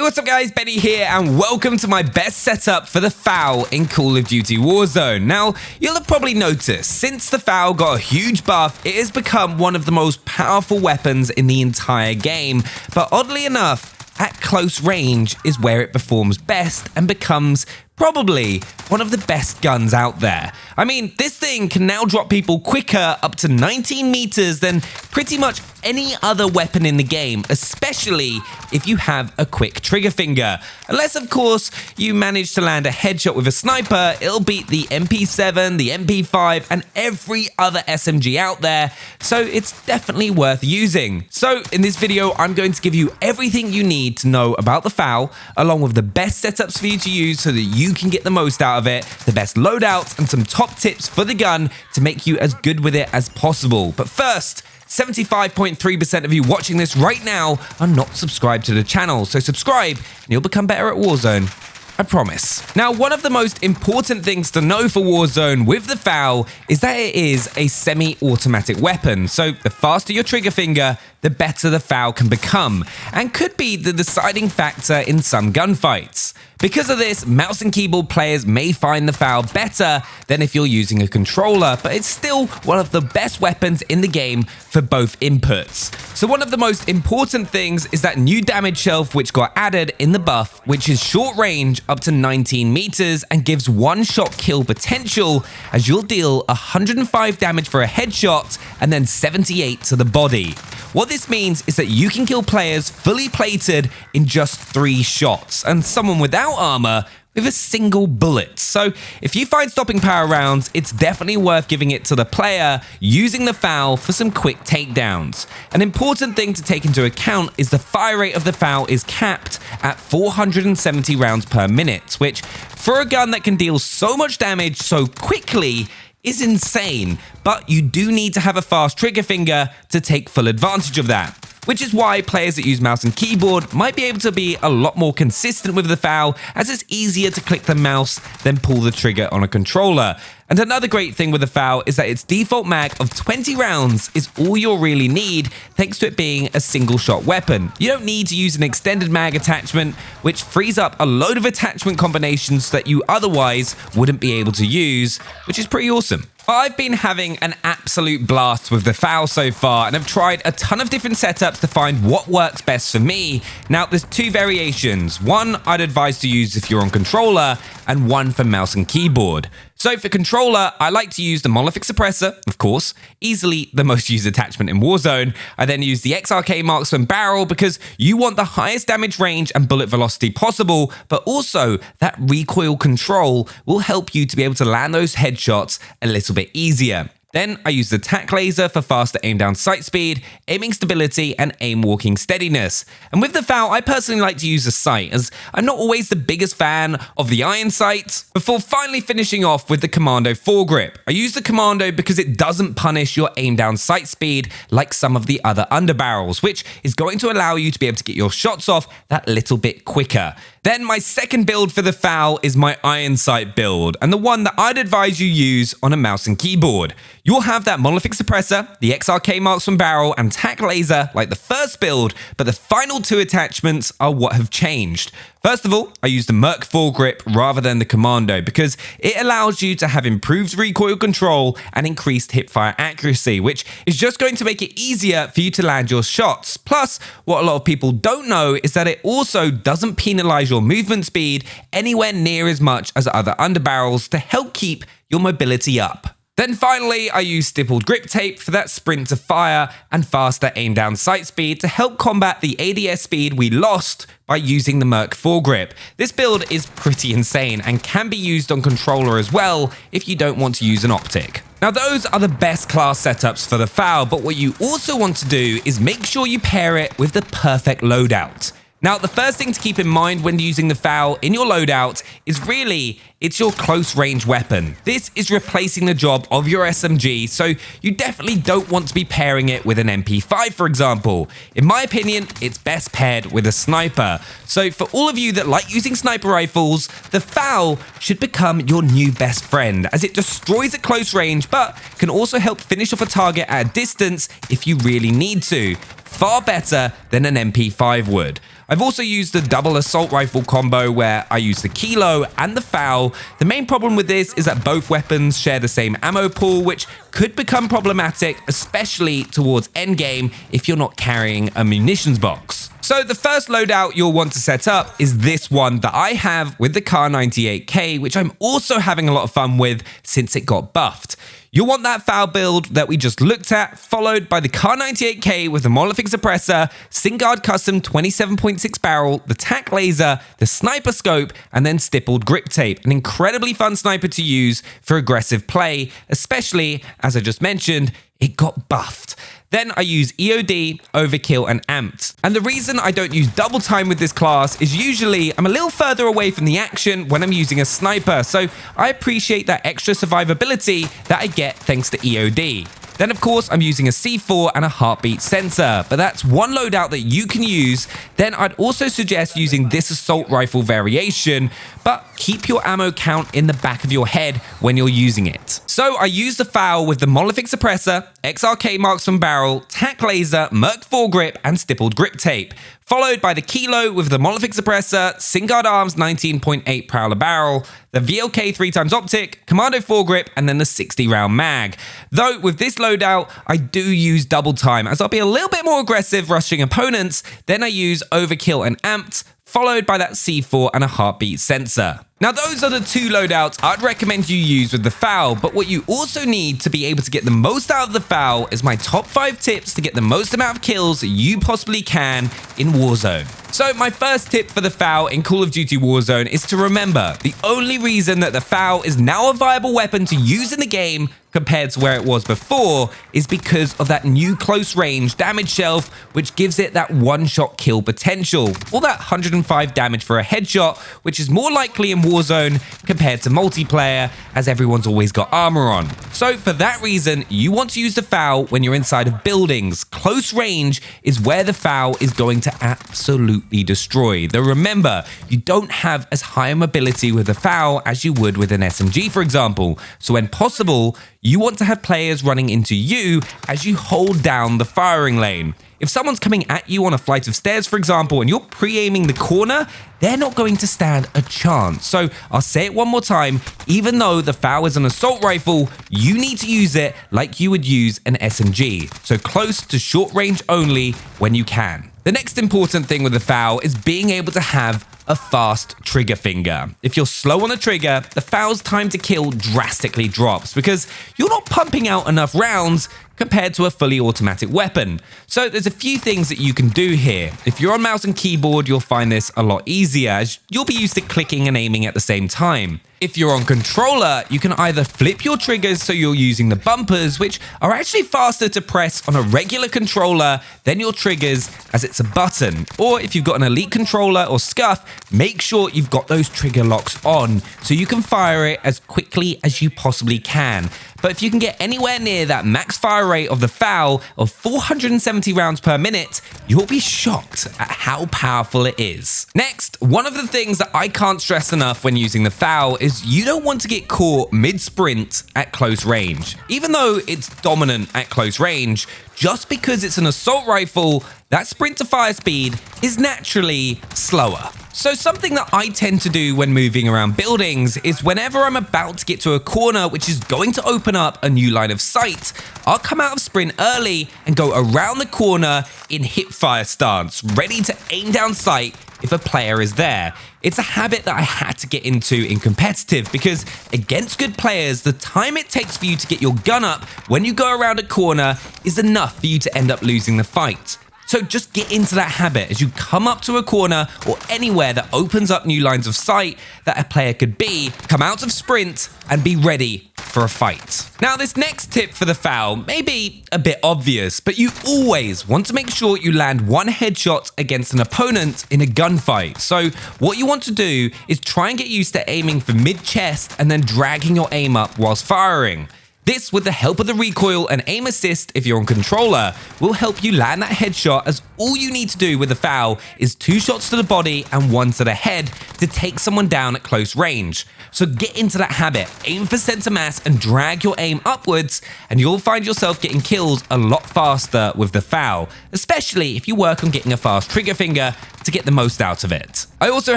What's up guys, Benny here and welcome to my best setup for the FAL in Call of Duty Warzone. Now, you'll have probably noticed, since the FAL got a huge buff, it has become one of the most powerful weapons in the entire game, but oddly enough, at close range is where it performs best and becomes probably one of the best guns out there. I mean, this thing can now drop people quicker up to 19 meters than pretty much any other weapon in the game, especially if you have a quick trigger finger. Unless, of course, you manage to land a headshot with a sniper, it'll beat the MP7, the MP5, and every other SMG out there, so it's definitely worth using. So, in this video, I'm going to give you everything you need to know about the FAL, along with the best setups for you to use so that you can get the most out of it, the best loadouts, and some top tips for the gun to make you as good with it as possible. But first, 75.3% of you watching this right now are not subscribed to the channel, so subscribe and you'll become better at Warzone. I promise. Now, one of the most important things to know for Warzone with the FAL is that it is a semi-automatic weapon, so the faster your trigger finger, the better the FAL can become, and could be the deciding factor in some gunfights. Because of this, mouse and keyboard players may find the FAL better than if you're using a controller, but it's still one of the best weapons in the game for both inputs. So one of the most important things is that new damage shelf which got added in the buff, which is short range up to 19 meters and gives one shot kill potential, as you'll deal 105 damage for a headshot and then 78 to the body. What this means is that you can kill players fully plated in just 3 shots, and someone without armor with a single bullet. So if you find stopping power rounds, it's definitely worth giving it to the player using the FAL for some quick takedowns. An important thing to take into account is the fire rate of the FAL is capped at 470 rounds per minute, which for a gun that can deal so much damage so quickly is insane, but you do need to have a fast trigger finger to take full advantage of that. Which is why players that use mouse and keyboard might be able to be a lot more consistent with the FAL, as it's easier to click the mouse than pull the trigger on a controller. And another great thing with the FAL is that its default mag of 20 rounds is all you'll really need, thanks to it being a single shot weapon. You don't need to use an extended mag attachment, which frees up a load of attachment combinations that you otherwise wouldn't be able to use, which is pretty awesome. I've been having an absolute blast with the FAL so far, and I've tried a ton of different setups to find what works best for me. Now, there's 2 variations. One I'd advise to use if you're on controller, and one for mouse and keyboard. So for controller, I like to use the monolithic suppressor, of course, easily the most used attachment in Warzone. I then use the XRK marksman barrel because you want the highest damage range and bullet velocity possible, but also that recoil control will help you to be able to land those headshots a little bit easier. Then I use the tac laser for faster aim down sight speed, aiming stability, and aim walking steadiness. And with the FAL, I personally like to use the sight, as I'm not always the biggest fan of the iron sight, before finally finishing off with the commando foregrip. I use the commando because it doesn't punish your aim down sight speed like some of the other underbarrels, which is going to allow you to be able to get your shots off that little bit quicker. Then my second build for the FAL is my iron sight build, and the one that I'd advise you use on a mouse and keyboard. You'll have that monolithic suppressor, the XRK marksman barrel, and tac laser like the first build, but the final 2 attachments are what have changed. First of all, I use the Merc foregrip rather than the commando because it allows you to have improved recoil control and increased hipfire accuracy, which is just going to make it easier for you to land your shots. Plus, what a lot of people don't know is that it also doesn't penalize your movement speed anywhere near as much as other underbarrels to help keep your mobility up. Then finally, I use stippled grip tape for that sprint to fire and faster aim down sight speed to help combat the ADS speed we lost by using the Merc foregrip. This build is pretty insane and can be used on controller as well if you don't want to use an optic. Now, those are the best class setups for the FAL, but what you also want to do is make sure you pair it with the perfect loadout. Now, the first thing to keep in mind when using the FAL in your loadout is really, it's your close range weapon. This is replacing the job of your SMG, so you definitely don't want to be pairing it with an MP5, for example. In my opinion, it's best paired with a sniper. So for all of you that like using sniper rifles, the FAL should become your new best friend, as it destroys at close range, but can also help finish off a target at a distance if you really need to. Far better than an MP5 would. I've also used the double assault rifle combo where I use the kilo and the FAL. The main problem with this is that both weapons share the same ammo pool, which could become problematic, especially towards endgame if you're not carrying a munitions box. So the first loadout you'll want to set up is this one that I have with the Kar 98K, which I'm also having a lot of fun with since it got buffed. You'll want that FAL build that we just looked at, followed by the Kar 98K with the monolithic suppressor, Singard custom 27.6 barrel, the tac laser, the sniper scope, and then stippled grip tape. An incredibly fun sniper to use for aggressive play, especially, as I just mentioned, it got buffed. Then I use EOD, Overkill, and Amped. And the reason I don't use double time with this class is usually I'm a little further away from the action when I'm using a sniper, so I appreciate that extra survivability that I get thanks to EOD. Then, of course, I'm using a C4 and a heartbeat sensor, but that's one loadout that you can use. Then I'd also suggest using this assault rifle variation, but keep your ammo count in the back of your head when you're using it. So I use the FAL with the monolithic suppressor, XRK marksman barrel, tac laser, Merc foregrip, and stippled grip tape, followed by the kilo with the monolithic suppressor, Singard arms 19.8 prowler barrel, the VLK 3x optic, commando foregrip, and then the 60 round mag. Though with this loadout, I do use double time as I'll be a little bit more aggressive rushing opponents. Then I use overkill and amped, followed by that C4 and a heartbeat sensor. Now those are the two loadouts I'd recommend you use with the FAL, but what you also need to be able to get the most out of the FAL is my top 5 tips to get the most amount of kills you possibly can in Warzone. So my first tip for the FAL in Call of Duty Warzone is to remember the only reason that the FAL is now a viable weapon to use in the game compared to where it was before is because of that new close range damage shelf, which gives it that one-shot kill potential, or that 105 damage for a headshot, which is more likely in Warzone compared to multiplayer, as everyone's always got armor on. So for that reason, you want to use the FAL when you're inside of buildings. Close range is where the FAL is going to absolutely destroy. Though remember, you don't have as high a mobility with the FAL as you would with an SMG, for example. So when possible, you want to have players running into you as you hold down the firing lane. If someone's coming at you on a flight of stairs, for example, and you're pre-aiming the corner, they're not going to stand a chance. So I'll say it one more time, even though the FAL is an assault rifle, you need to use it like you would use an SMG. So close to short range only when you can. The next important thing with the FAL is being able to have a fast trigger finger. If you're slow on the trigger, the FAL's time to kill drastically drops because you're not pumping out enough rounds compared to a fully automatic weapon. So there's a few things that you can do here. If you're on mouse and keyboard, you'll find this a lot easier as you'll be used to clicking and aiming at the same time. If you're on controller, you can either flip your triggers so you're using the bumpers, which are actually faster to press on a regular controller than your triggers as it's a button. Or if you've got an elite controller or scuff, make sure you've got those trigger locks on so you can fire it as quickly as you possibly can. But if you can get anywhere near that max fire rate of the FAL of 470 rounds per minute, you'll be shocked at how powerful it is. Next, one of the things that I can't stress enough when using the FAL is you don't want to get caught mid-sprint at close range. Even though it's dominant at close range, just because it's an assault rifle, that sprint to fire speed is naturally slower. So something that I tend to do when moving around buildings is whenever I'm about to get to a corner which is going to open up a new line of sight, I'll come out of sprint early and go around the corner in hip-fire stance, ready to aim down sight if a player is there. It's a habit that I had to get into in competitive because against good players, the time it takes for you to get your gun up when you go around a corner is enough for you to end up losing the fight. So just get into that habit as you come up to a corner or anywhere that opens up new lines of sight that a player could be, come out of sprint and be ready for a fight. Now this next tip for the FAL may be a bit obvious, but you always want to make sure you land one headshot against an opponent in a gunfight. So what you want to do is try and get used to aiming for mid-chest and then dragging your aim up whilst firing. This, with the help of the recoil and aim assist if you're on controller, will help you land that headshot, as all you need to do with the FAL is 2 shots to the body and 1 to the head to take someone down at close range. So get into that habit, aim for center mass and drag your aim upwards, and you'll find yourself getting kills a lot faster with the FAL, especially if you work on getting a fast trigger finger to get the most out of it. I also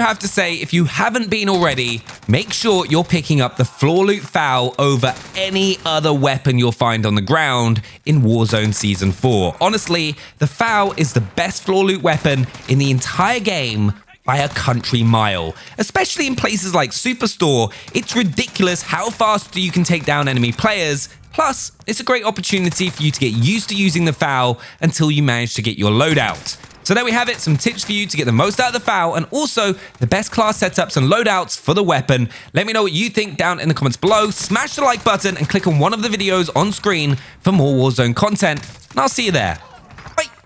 have to say, if you haven't been already, make sure you're picking up the floor loot FAL over any other weapon you'll find on the ground in Warzone Season 4. Honestly, the FAL is the best floor loot weapon in the entire game by a country mile. Especially in places like Superstore, it's ridiculous how fast you can take down enemy players. Plus, it's a great opportunity for you to get used to using the FAL until you manage to get your loadout. So there we have it, some tips for you to get the most out of the FAL, and also the best class setups and loadouts for the weapon. Let me know what you think down in the comments below. Smash the like button and click on one of the videos on screen for more Warzone content, and I'll see you there.